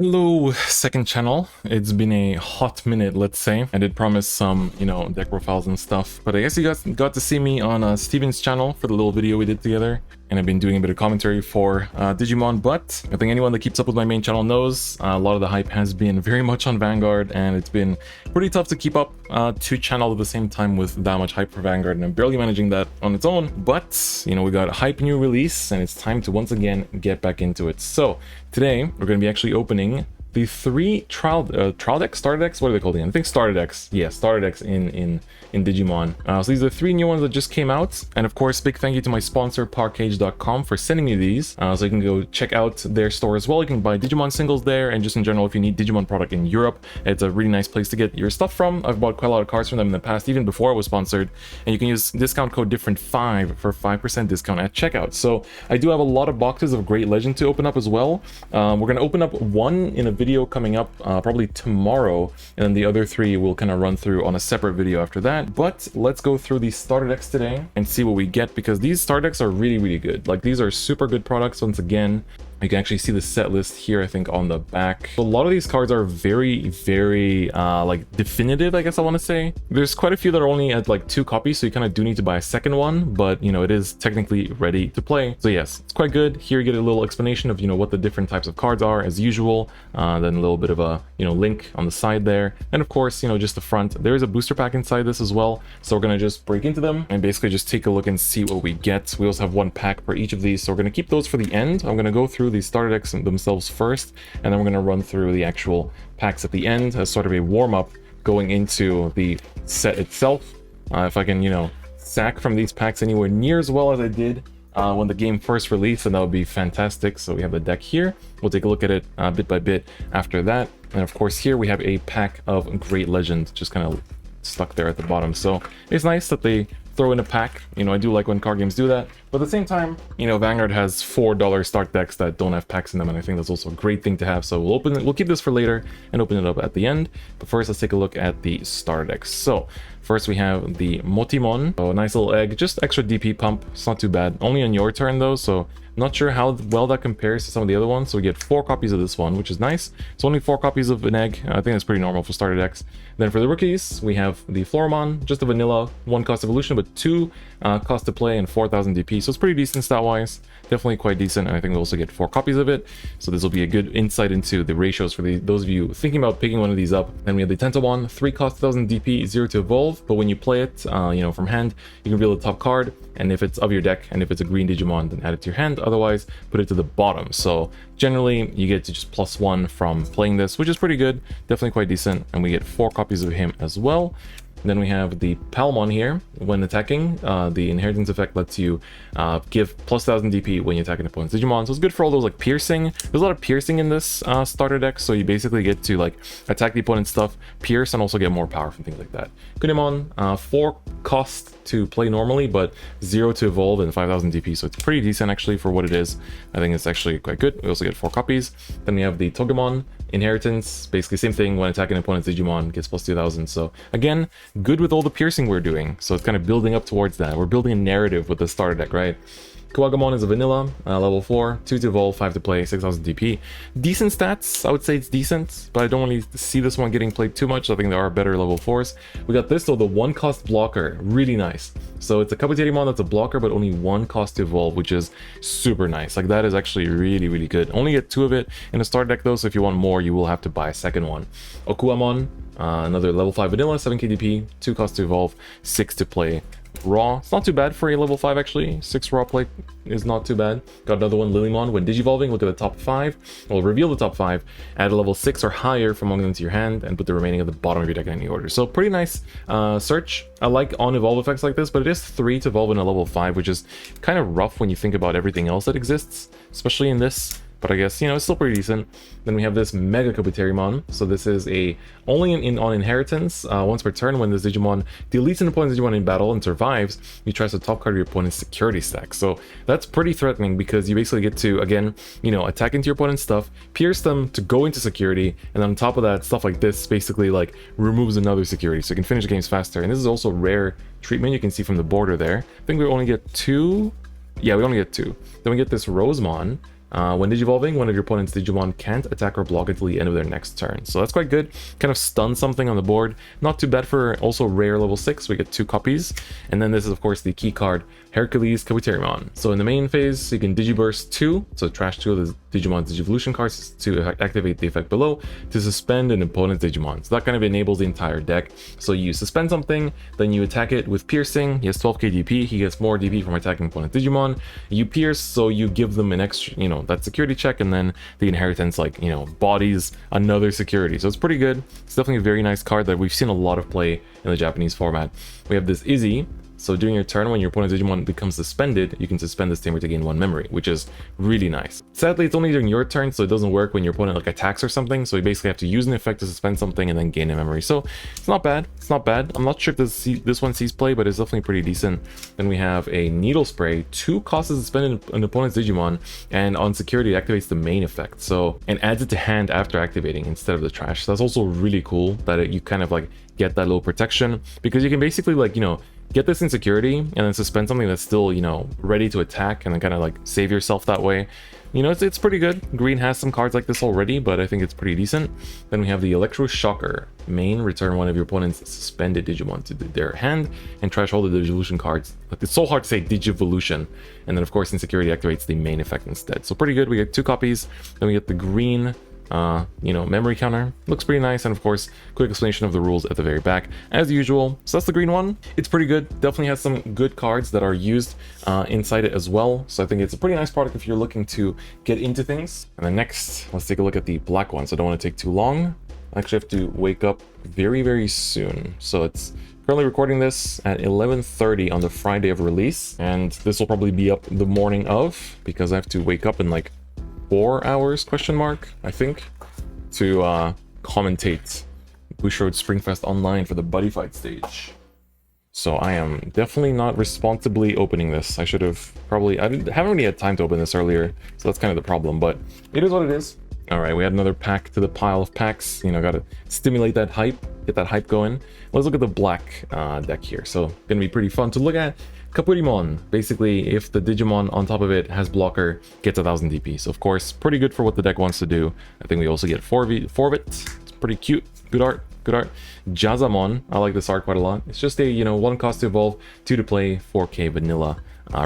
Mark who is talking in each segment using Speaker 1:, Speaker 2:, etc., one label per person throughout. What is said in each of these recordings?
Speaker 1: Hello, second channel. It's been a hot minute, let's say. I did promise some, deck profiles and stuff, but I guess you guys got to see me on Steven's channel for the little video we did together. And I've been doing a bit of commentary for Digimon, but I think anyone that keeps up with my main channel knows a lot of the hype has been very much on Vanguard, and it's been pretty tough to keep up two channels at the same time with that much hype for Vanguard, and I'm barely managing that on its own. But, we got a hype new release, and it's time to once again get back into it. So, today, we're going to be actually opening the three trial decks, starter decks. What are they called again? I think starter decks. Yeah, starter decks in Digimon. So these are three new ones that just came out, and of course, big thank you to my sponsor Parcage.com for sending me these. So you can go check out their store as well. You can buy Digimon singles there, and just in general, if you need Digimon product in Europe, it's a really nice place to get your stuff from. I've bought quite a lot of cards from them in the past, even before I was sponsored, and you can use discount code different5 for 5% discount at checkout. So I do have a lot of boxes of Great Legend to open up as well. We're gonna open up one in a video coming up probably tomorrow, and then the other three we'll kind of run through on a separate video after that. But let's go through these starter decks today and see what we get, because these starter decks are really good. Like, these are super good products. Once again, you can actually see the set list here, I think, on the back. A lot of these cards are very like definitive, I guess I want to say. There's quite a few that are only at like 2 copies, so you kind of do need to buy a second one, but it is technically ready to play. So yes, it's quite good. Here you get a little explanation of what the different types of cards are as usual, then a little bit of a link on the side there, and of course just the front. There is a booster pack inside this as well, so we're gonna just break into them and basically just take a look and see what we get. We also have 1 pack per each of these, so we're gonna keep those for the end. I'm gonna go through these starter decks themselves first, and then we're going to run through the actual packs at the end as sort of a warm-up going into the set itself. If I can sack from these packs anywhere near as well as I did when the game first released, then that would be fantastic. So we have the deck here. We'll take a look at it bit by bit after that, and of course here we have a pack of Great Legend just kind of stuck there at the bottom. So it's nice that they throw in a pack. I do like when card games do that, but at the same time, Vanguard has $4 start decks that don't have packs in them, and I think that's also a great thing to have. So we'll keep this for later and open it up at the end. But first, let's take a look at the starter decks. So first we have the Motimon. So a nice little egg, just extra DP pump. It's not too bad. Only on your turn though, so not sure how well that compares to some of the other ones. So we get 4 copies of this one, which is nice. It's only 4 copies of an egg. I think that's pretty normal for starter decks. Then for the rookies, we have the Floramon, just a vanilla 1 cost evolution, but 2 cost to play and 4,000 DP. So it's pretty decent stat-wise. Definitely quite decent, and I think we'll also get 4 copies of it. So this will be a good insight into the ratios for those of you thinking about picking one of these up. Then we have the Tentomon, 3 cost 1,000 DP, 0 to evolve, but when you play it, from hand, you can reveal the top card, and if it's of your deck, and if it's a green Digimon, then add it to your hand. Otherwise, put it to the bottom. So generally, you get to just +1 from playing this, which is pretty good. Definitely quite decent, and we get 4 copies of him as well. Then we have the Palmon here. When attacking, the inheritance effect lets you give +1,000 DP when you attack an opponent's Digimon. So it's good for all those like piercing. There's a lot of piercing in this starter deck, so you basically get to like attack the opponent's stuff, pierce, and also get more power from things like that. Kunemon, 4 cost to play normally, but 0 to evolve and 5,000 DP, so it's pretty decent actually for what it is. I think it's actually quite good. We also get 4 copies. Then we have the Togemon, inheritance, basically same thing. When attacking an opponent's Digimon, gets +2,000. So again, good with all the piercing we're doing, so it's kind of building up towards that. We're building a narrative with the starter deck, right? Kuwagamon is a vanilla, level 4, 2 to evolve, 5 to play, 6,000 DP. Decent stats, I would say it's decent, but I don't really see this one getting played too much. I think there are better level 4s. We got this though, the 1 cost blocker, really nice. So it's a Kabuterimon that's a blocker, but only 1 cost to evolve, which is super nice. Like, that is actually really good. Only get 2 of it in a starter deck though, so if you want more, you will have to buy a second one. Okuamon, another level 5 vanilla, 7k DP, 2 cost to evolve, 6 to play. Raw, it's not too bad for a level 5 actually. 6 raw play is not too bad. Got another one, Lilymon. When digivolving, look at the top 5. We'll reveal the top 5, add a level 6 or higher from among them to your hand, and put the remaining at the bottom of your deck in any order. So pretty nice search. I like on-evolve effects like this, but it is 3 to evolve in a level 5, which is kind of rough when you think about everything else that exists, especially in this. But I guess, it's still pretty decent. Then we have this Mega Kabuterimon. So this is only on inheritance. Once per turn, when this Digimon deletes an opponent's Digimon in battle and survives, you tries the top card of your opponent's security stack. So that's pretty threatening, because you basically get to, again, attack into your opponent's stuff, pierce them to go into security, and on top of that, stuff like this basically like removes another security, so you can finish games faster. And this is also rare treatment, you can see from the border there. I think we only get 2. Yeah, we only get 2. Then we get this Rosemon. When digivolving, one of your opponent's Digimon can't attack or block until the end of their next turn. So that's quite good. Kind of stun something on the board. Not too bad for also rare level 6. We get 2 copies. And then this is, of course, the key card, Hercules Kabuterimon. So in the main phase, you can Digiburst 2. So trash 2 of the Digimon's Digivolution cards to activate the effect below to suspend an opponent's Digimon. So that kind of enables the entire deck. So you suspend something, then you attack it with Piercing. He has 12k DP. He gets more DP from attacking opponent Digimon. You pierce, so you give them an extra, that security check, and then the inheritance, bodies another security. So it's pretty good. It's definitely a very nice card that we've seen a lot of play in the Japanese format. We have this Izzy. So during your turn, when your opponent's Digimon becomes suspended, you can suspend this tamer to gain 1 memory, which is really nice. Sadly, it's only during your turn, so it doesn't work when your opponent attacks or something. So you basically have to use an effect to suspend something and then gain a memory. So it's not bad. It's not bad. I'm not sure if this one sees play, but it's definitely pretty decent. Then we have a Needle Spray. 2 costs to suspend an opponent's Digimon, and on security, it activates the main effect. So, and adds it to hand after activating instead of the trash. So that's also really cool that you kind of get that little protection, because you can basically get this in security and then suspend something that's still, ready to attack, and then kind of save yourself that way. It's pretty good. Green has some cards like this already, but I think it's pretty decent. Then we have the Electro Shocker. Main, return one of your opponent's suspended Digimon to their hand and trash all the Digivolution cards. It's so hard to say Digivolution. And then of course in security activates the main effect instead. So pretty good. We get 2 copies. Then we get the green memory counter. Looks pretty nice, and of course quick explanation of the rules at the very back as usual. So that's the green one. It's pretty good. Definitely has some good cards that are used inside it as well, so I think it's a pretty nice product if you're looking to get into things. And then next, let's take a look at the black one. So I don't want to take too long. I actually have to wake up very soon, so it's currently recording this at 11:30 on the Friday of release, and this will probably be up the morning of, because I have to wake up in 4 hours, I think, to commentate Bushiroad Springfest Online for the Buddy Fight stage. So I am definitely not responsibly opening this. I should have probably, haven't really had time to open this earlier, so that's kind of the problem, but it is what it is. All right, we had another pack to the pile of packs. Gotta stimulate that hype, get that hype going. Let's look at the black deck here. So gonna be pretty fun to look at. Kabuterimon, basically if the Digimon on top of it has blocker, gets 1000 DP. So of course, pretty good for what the deck wants to do. I think we also get 4 of it. It's pretty cute. Good art. Jazamon, I like this art quite a lot. It's just a, 1 cost to evolve, 2 to play, 4k vanilla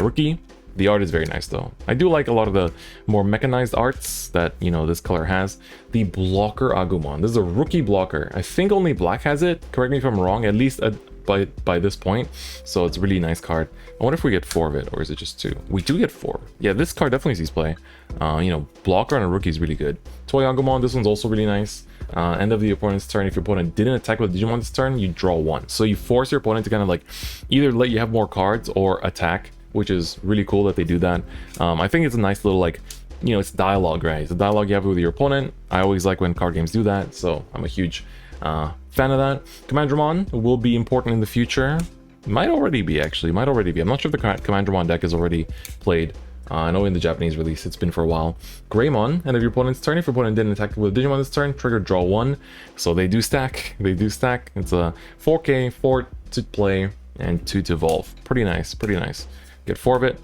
Speaker 1: rookie. The art is very nice though. I do like a lot of the more mechanized arts that, this color has. The blocker Agumon. This is a rookie blocker. I think only black has it. Correct me if I'm wrong, at least by this point. So it's a really nice card. I wonder if we get 4 of it, or is it just 2? We do get 4. Yeah, this card definitely sees play. Blocker on a rookie is really good. Toy Agumon, this one's also really nice. End of the opponent's turn. If your opponent didn't attack with Digimon this turn, you draw 1. So you force your opponent to kind of either let you have more cards or attack, which is really cool that they do that. I think it's a nice little it's dialogue, right? It's a dialogue you have with your opponent. I always like when card games do that, so I'm a huge fan of that. Commandramon will be important in the future. Might already be, actually. I'm not sure if the Commandramon deck is already played. I know in the Japanese release it's been for a while. Greymon, end of your opponent's turn. If your opponent didn't attack with Digimon this turn, trigger draw 1. So they do stack. It's a 4k, 4 to play, and 2 to evolve. Pretty nice. Get 4 of it.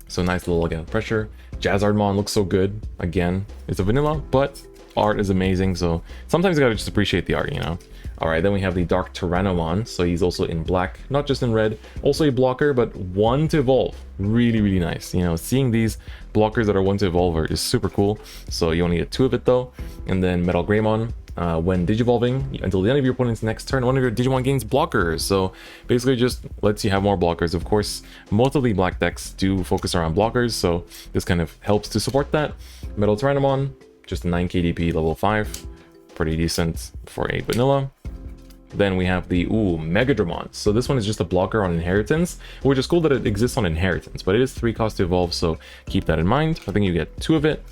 Speaker 1: So nice little, again, pressure. Jazzardmon looks so good. Again, it's a vanilla, but art is amazing. So sometimes you gotta just appreciate the art, All right, then we have the Dark Tyrannomon. So he's also in black, not just in red. Also a blocker, but 1 to evolve. Really nice. Seeing these blockers that are 1 to evolve is super cool. So you only get 2 of it though. And then Metal Greymon. When digivolving, until the end of your opponent's next turn, one of your Digimon gains blockers. So basically just lets you have more blockers. Of course, most of the black decks do focus around blockers, so this kind of helps to support that. Metal Tyrannomon, just 9k DP, level 5. Pretty decent for a vanilla. Then we have the Megadramon. So this one is just a blocker on inheritance, which is cool that it exists on inheritance, but it is 3 cost to evolve, so keep that in mind. I think you get 2 of it.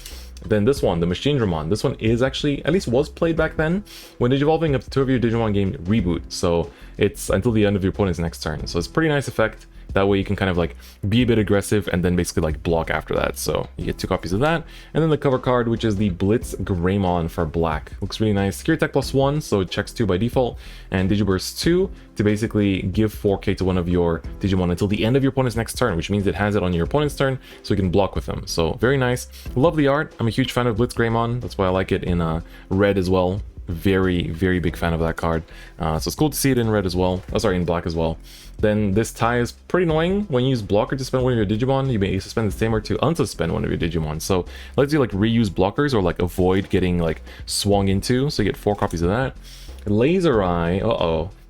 Speaker 1: Then this one, the Machine Dramon. This one is actually, at least was played back then. When digivolving, up to 2 of your Digimon game reboot. So it's until the end of your opponent's next turn. So it's a pretty nice effect. That way you can kind of like be a bit aggressive and then basically like block after that. So you get 2 copies of that. And then the cover card, which is the Blitz Greymon for black. Looks really nice. Security attack +1, so it checks 2 by default. And Digiburst 2 to basically give 4k to one of your Digimon until the end of your opponent's next turn, which means it has it on your opponent's turn, so you can block with them. So very nice. Love the art. I'm a huge fan of Blitz Greymon. That's why I like it in red as well. Very, very big fan of that card. So it's cool to see it in red as well. Oh, sorry, in black as well. Then this tie is pretty annoying. When you use blocker to suspend one of your Digimon, you may suspend the same or to unsuspend one of your Digimon. So lets you like reuse blockers or like avoid getting like swung into. So you get 4 copies of that. Laser Eye,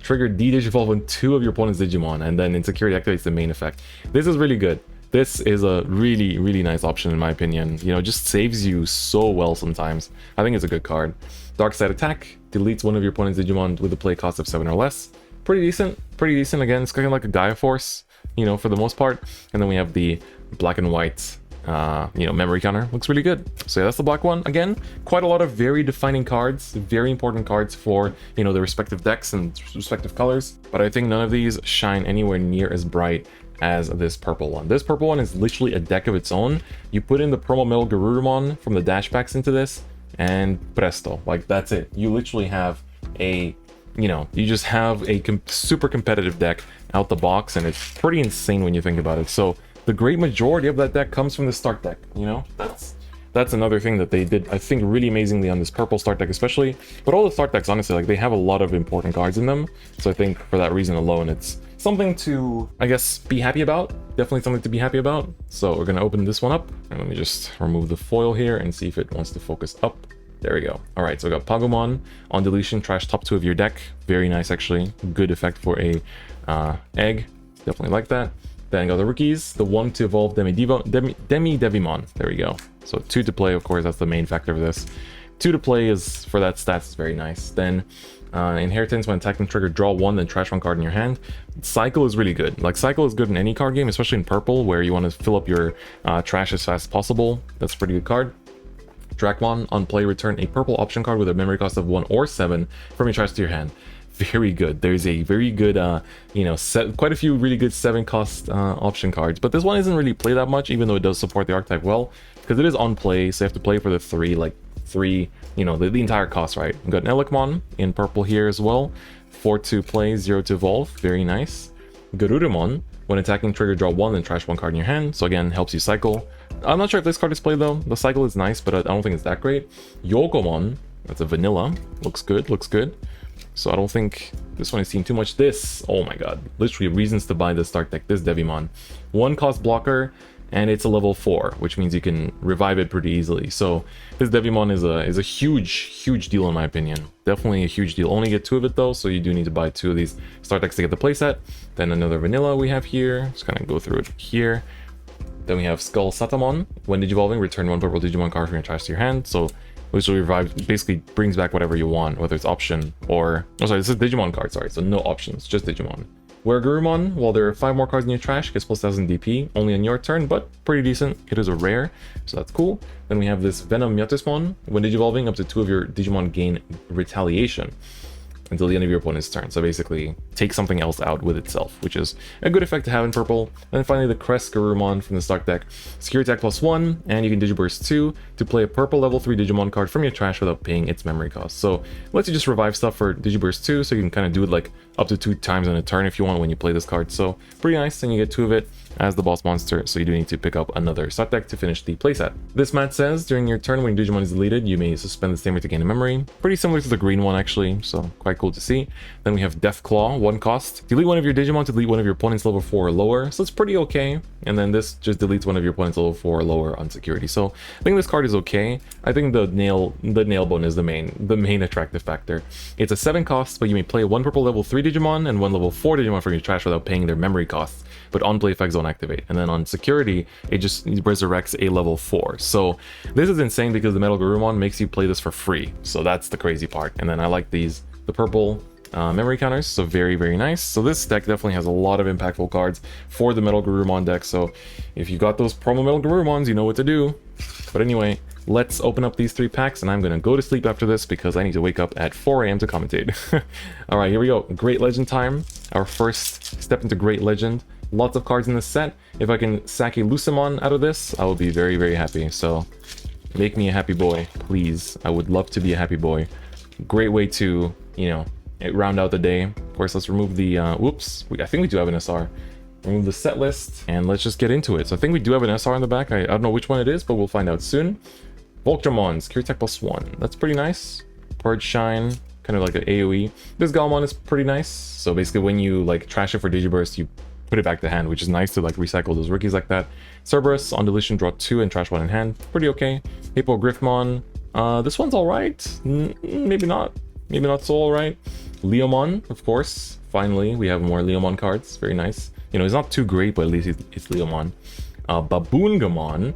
Speaker 1: trigger D-Digivolve on 2 of your opponent's Digimon, and then in security activates the main effect. This is really good. This is a really, really nice option in my opinion. You know, just saves you so well sometimes. I think it's a good card. Dark Side Attack deletes one of your opponent's Digimon with a play cost of 7 or less. Pretty decent. Pretty decent. Again, it's kind of like a Gaia Force, you know, for the most part. And then we have the black and white, you know, memory counter. Looks really good. So yeah, that's the black one. Again, quite a lot of very defining cards, very important cards for, you know, the respective decks and respective colors. But I think none of these shine anywhere near as bright as this purple one. This purple one is literally a deck of its own. You put in the Promo Metal Garurumon from the dash packs into this, and presto, like that's it. You literally have a, you know, you just have a super competitive deck out the box, and it's pretty insane when you think about it. So the great majority of that deck comes from the start deck, you know. That's another thing that they did, I think, really amazingly on this purple start deck especially. But all the start decks, honestly, like they have a lot of important cards in them. So I think for that reason alone, it's something to, I guess, be happy about. Definitely something to be happy about. So we're gonna open this one up, and let me just remove the foil here and see if it wants to focus up. There we go. All right, so we got Pagumon on deletion, trash top 2 of your deck. Very nice, actually. Good effect for a egg. Definitely like that. Then got the rookies, the 1 to evolve Demi-Devimon. There we go. So 2 to play, of course, that's the main factor of this. 2 to play is, for that stats, is very nice. Then Inheritance, when attacking trigger, draw 1, then trash 1 card in your hand. Cycle is really good. Like, Cycle is good in any card game, especially in purple, where you want to fill up your trash as fast as possible. That's a pretty good card. Dracmon, on play, return a purple option card with a memory cost of 1 or 7 from your trash to your hand. Very good. There's a very good, you know, quite a few really good 7-cost option cards, but this one isn't really played that much, even though it does support the archetype well, because it is on play, so you have to play for the 3, you know, the entire cost, right? We've got an Elecmon in purple here as well. 4 to play, 0 to evolve. Very nice. Garurumon, when attacking trigger, draw 1, then trash 1 card in your hand, so again, helps you cycle. I'm not sure if this card is played though. The cycle is nice, but I don't think it's that great. Yokomon, that's a vanilla. Looks good, looks good. So I don't think this one has seen too much. This, oh my god, literally reasons to buy the start deck. This Devimon, 1 cost blocker, and it's a level 4, which means you can revive it pretty easily. So this Devimon is a huge deal in my opinion. Definitely a huge deal. Only get 2 of it though, so you do need to buy 2 of these start decks to get the playset. Then another vanilla we have here. Just kind of go through it here. Then we have Skull Satamon. When Digivolving, return 1 purple Digimon card from your trash to your hand. So which will revive, basically brings back whatever you want, whether it's option or, oh sorry, this is Digimon card, sorry, so no options, just Digimon. Where Garurumon, while there are 5 more cards in your trash, gets plus 1000 DP, only on your turn, but pretty decent. It is a rare, so that's cool. Then we have this Venom Myotismon. When Digivolving, up to 2 of your Digimon gain Retaliation until the end of your opponent's turn. So basically, take something else out with itself, which is a good effect to have in purple. And then finally, the Crest Garurumon from the stock deck. Security attack +1, and you can Digiburst 2 to play a purple level 3 Digimon card from your trash without paying its memory cost. So it lets you just revive stuff for Digiburst 2, so you can kind of do it like up to 2 times in a turn if you want when you play this card. So pretty nice, and you get 2 of it as the boss monster, so you do need to pick up another stock deck to finish the playset. This mat says, during your turn when Digimon is deleted, you may suspend the stamer to gain a memory. Pretty similar to the green one actually, so quite cool to see. Then we have Death Claw, 1 cost. Delete one of your Digimon to delete one of your opponent's level 4 or lower, so it's pretty okay. And then this just deletes one of your opponent's level 4 or lower on security. So I think this card is okay. I think the nail bone is the main attractive factor. It's a 7 cost, but you may play 1 purple level 3 Digimon and 1 level 4 Digimon from your trash without paying their memory costs. But on play effects don't activate. And then on security, it just resurrects a level 4. So this is insane because the Metal Garurumon makes you play this for free. So that's the crazy part. And then I like the purple memory counters, so very, very nice. So this deck definitely has a lot of impactful cards for the Metal Garurumon deck. So if you got those promo Metal Garurumons, you know what to do. But anyway, let's open up these 3 packs, and I'm gonna go to sleep after this because I need to wake up at 4 AM to commentate. All right, here we go. Great Legend time. Our first step into Great Legend Lots of cards in this set. If I can sack a Lucemon out of this, I will be very, very happy. So make me a happy boy, please. I would love to be a happy boy. Great way to, you know, round out the day. Of course, let's remove the, whoops. I think we do have an SR. Remove the set list, and let's just get into it. So I think we do have an SR in the back. I don't know which one it is, but we'll find out soon. Voltramon, Secure Tech +1. That's pretty nice. Purge Shine, kind of like an AoE. This Galmon is pretty nice. So basically when you like trash it for Digiburst, you put it back to hand, which is nice to like recycle those rookies like that. Cerberus, on deletion, draw 2 and trash 1 in hand. Pretty okay. Hippogriffmon, this one's alright. Maybe not. Maybe not so alright. Leomon, of course. Finally, we have more Leomon cards. Very nice. You know, he's not too great, but at least it's Leomon. Baboongamon.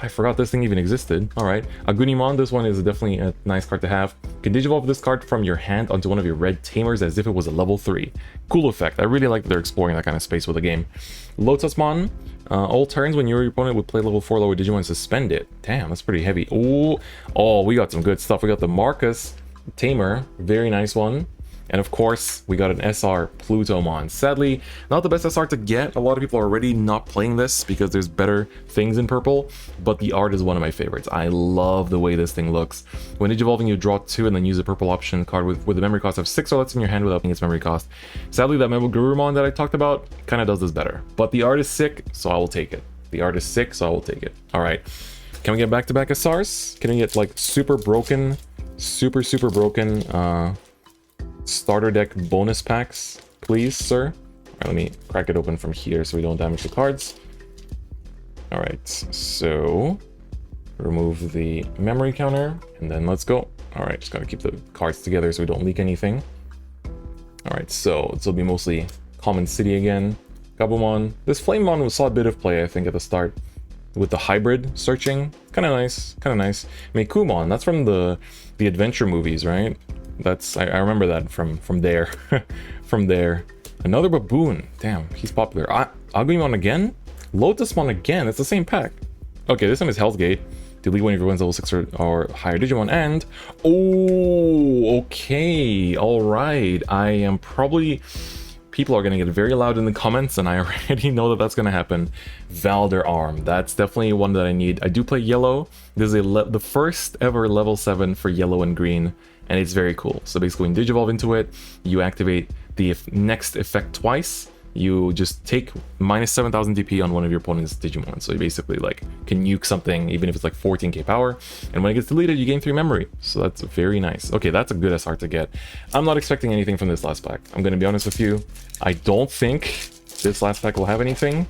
Speaker 1: I forgot this thing even existed. Alright. Agunimon, this one is definitely a nice card to have. You can digivolve this card from your hand onto one of your red tamers as if it was a level 3. Cool effect. I really like that they're exploring that kind of space with the game. Lotusmon. All turns when you or your opponent would play level 4 lower Digimon, suspend it. Damn, that's pretty heavy. Oh, we got some good stuff. We got the Marcus Tamer. Very nice one. And of course, we got an SR Plutomon. Sadly, not the best SR to get. A lot of people are already not playing this because there's better things in purple, but the art is one of my favorites. I love the way this thing looks. When digivolving, you draw 2 and then use a purple option card with a memory cost of 6 or less in your hand without paying its memory cost. Sadly, that Megagurumon that I talked about kind of does this better, but the art is sick, so I will take it. The art is sick, so I will take it. All right, can we get back-to-back SRs? Can we get like super broken, super broken, starter deck bonus packs, please, sir? All right, let me crack it open from here so we don't damage the cards. All right, so remove the memory counter and then let's go. All right, just gotta keep the cards together so we don't leak anything. All right, so this will be mostly Common City again. Gabumon. This Flamemon saw a bit of play, I think, at the start with the hybrid searching. Kind of nice, kind of nice. Meikumon, that's from the adventure movies, right? That's I remember that from there. From there. Another baboon. Damn, he's popular. Agumon again? Lotusmon again. It's the same pack. Okay, this time is Hell's Gate. Delete one of your one's level 6 or higher Digimon, and okay, all right. I am probably, people are gonna get very loud in the comments, and I already know that that's gonna happen. Valder Arm. That's definitely one that I need. I do play yellow. This is the first ever level 7 for yellow and green. And it's very cool. So basically when you digivolve into it, you activate the next effect twice. You just take minus 7,000 DP on one of your opponent's Digimon. So you basically like can nuke something even if it's like 14k power. And when it gets deleted, you gain 3 memory. So that's very nice. Okay, that's a good SR to get. I'm not expecting anything from this last pack. I'm going to be honest with you. I don't think this last pack will have anything.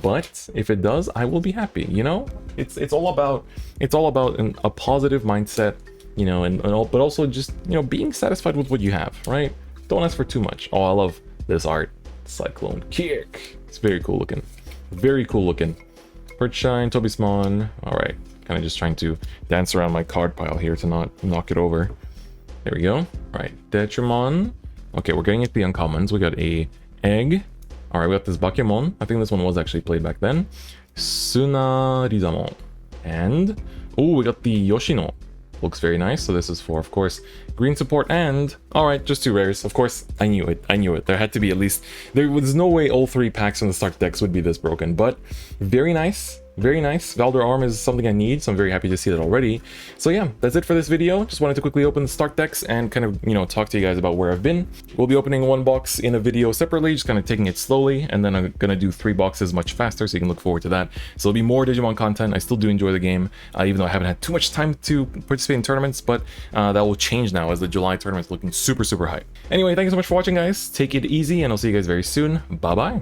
Speaker 1: But if it does, I will be happy. You know, it's all about a positive mindset. You know, but also just, you know, being satisfied with what you have, right? Don't ask for too much. Oh, I love this art. Cyclone Kick. It's very cool looking. Very cool looking. Perchine, Tobismon. All right. Kind of just trying to dance around my card pile here to not knock it over. There we go. All right. Detrimon. Okay, we're getting at the uncommons. We got a egg. All right, we got this Bakemon. I think this one was actually played back then. Sunarizamon. And, oh, we got the Yoshino. Looks very nice. So this is for, of course, green support and... Alright, just 2 rares. Of course, I knew it. I knew it. There had to be at least... There was no way all 3 packs from the start decks would be this broken, but very nice. Very nice. Valder Arm is something I need, so I'm very happy to see that already. So yeah, that's it for this video. Just wanted to quickly open the start decks and kind of, you know, talk to you guys about where I've been. We'll be opening 1 box in a video separately, just kind of taking it slowly, and then I'm gonna do 3 boxes much faster, so you can look forward to that. So there'll be more Digimon content. I still do enjoy the game, even though I haven't had too much time to participate in tournaments, but that will change now as the July tournament's looking super hype. Anyway, thank you so much for watching, guys. Take it easy, and I'll see you guys very soon. Bye-bye.